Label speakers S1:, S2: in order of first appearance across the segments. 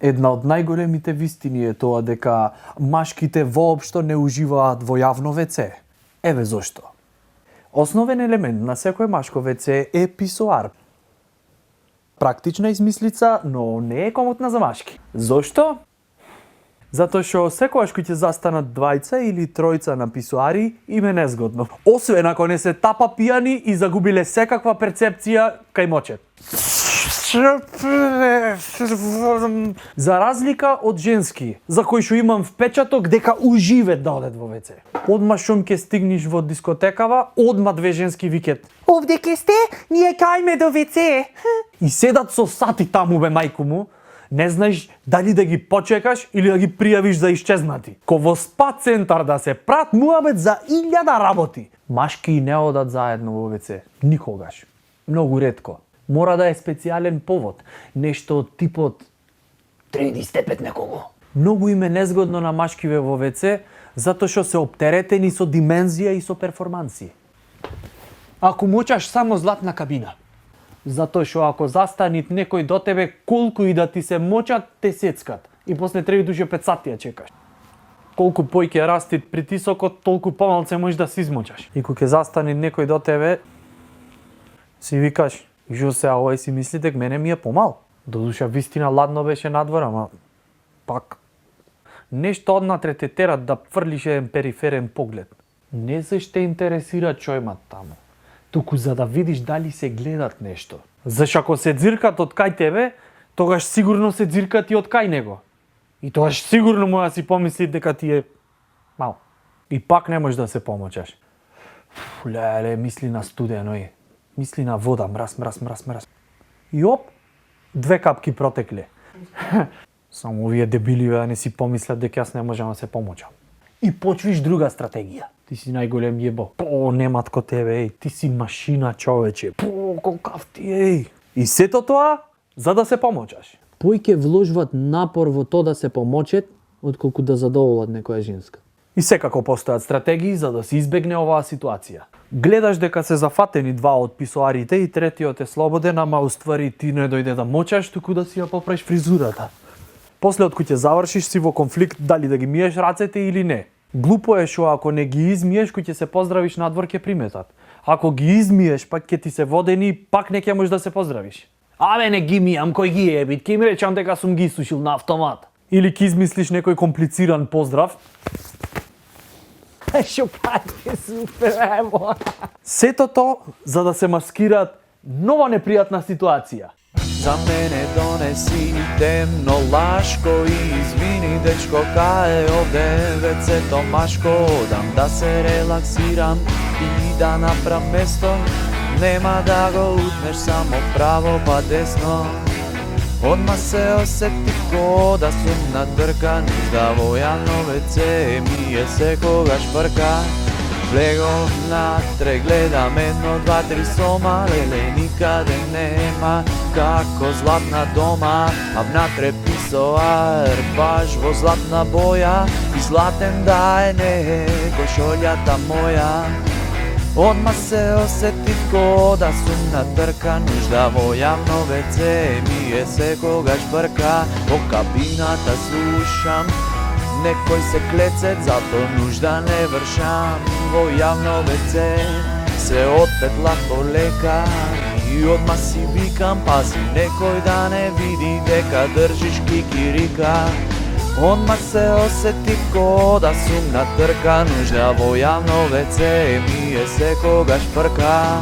S1: Една од најголемите вистини е тоа дека машките воопшто не уживаат во јавно WC. Еве зошто. Основен елемент на секој машко WC е писоар. Практична измислица, но не е комотна за машки. Зошто? Затоа што секогаш кога ќе застанат двајца или тројца на писоари, им е незгодно. Освен ако не се тапа пијани и загубиле секаква перцепција кај мочет. За разлика од женски, за кои што имам впечаток дека уживет да одат во WC. Одма шум ќе стигнеш во дискотекава, одма две женски викет: "Овде ке сте, ние кајме до WC." И седат со сати таму бе мајку му. Не знаеш дали да ги почекаш или да ги пријавиш за исчезнати. Ко во спа центар да се прат муабет за 1000 работи. Машки не одат заедно во WC. Никогаш. Многу ретко. Мора да е специјален повод. Нешто од типот "Треба да истепет некого." Многу им е незгодно на машкиве во WC, затоа што се оптеретени со димензија и со перформанси. Ако мочаш само златна кабина. Затоа што ако застанит некој до тебе, колку и да ти се мочат, те сецкат. И после треба душе 5 сати ја чекаш. Колку појќе расти притисокот, толку помалце можеш да се измочаш. И кога ќе застане некој до тебе, си викаш: "Жо се, овој си мисли дека мене ми е помал." Додуша вистина ладно беше надвор, ама пак нешто однатре те терат да фрлиш еден периферен поглед. Не се ще интересира чојмат таму, туку за да видиш дали се гледат нешто. Зашто ако се ѕиркат од кај тебе, тогаш сигурно се ѕиркат и од кај него. И тогаш сигурно може да си помисли дека ти е мал. И пак не можеш да се помочаш. Леле, мисли на студено и мисли на вода, мраз. И оп, 2 капки протекле. Само овие дебили да не си помислат дека јас не можам да се помочам. И почвиш друга стратегија. Ти си најголем јебо. Немат ко тебе, еј. Ти си машина, човече. Колкав ти, еј. И сето тоа за да се помочаш. Појќе вложуваат напор во тоа да се помочат, отколку да задоволат некоја женска. И секако постојат стратегии за да се избегне оваа ситуација. Гледаш дека се зафатени 2 од писоарите и третиот е слободен, ама уствари ти не дојде да мочаш, туку да си ја поправиш фризурата. После од кога ќе завршиш си во конфликт дали да ги миеш рацете или не. Глупо е што ако не ги измиеш, кога ќе се поздравиш надвор ќе приметат. Ако ги измиеш, пак ќе ти се водени, пак не ќе можеш да се поздравиш. Абе не ги мијам, кој ги е, бит, ќе им речам дека сум ги сушил на автомат. Или ќе измислиш некој комплициран поздрав. Шо пати, супер, ево. Сетото за да се маскираат нова непријатна ситуација.
S2: За мене донеси темно лашко и извини дечко кај е овде вецето машко. Дам да се релаксирам и да направам место. Нема да го утнеш само право па десно. Одма се осетив ко да сум надркан. Нужда во јавно WC ми е секогаш фрка. Влегов натре, гледам 1, 2, 3 сома. Леле никаде нема како златна дома. А внатре писоар, баш во златна боја. И златен да е него шолјата моја. Одма се осетив ко да сум натркан. Нужда во јавно WC ми е секогаш брка. Во кабината слушам некој се клецет, затоа нужда не вршам. Во јавно WC се отпетлав полека. И одма си викам, пази некој да не види дека држиш кикирика. Одма се осетив ко да сум натркан. Нужда во јавно WC ми е секогаш прка.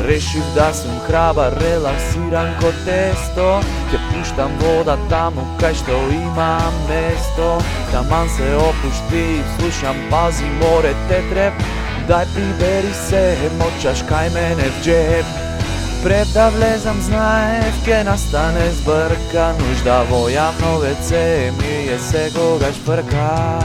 S2: Решив да сум храбар, релаксиран ко тесто. Ќе пуштам вода таму кај што имам место. Таман се опушти, слушам, пази море те треп. Дај прибери се, мочаш кај мене в джеб. Пред да влезам знаев ке настане збрка. Нужда во јавно WC ми е секогаш прка.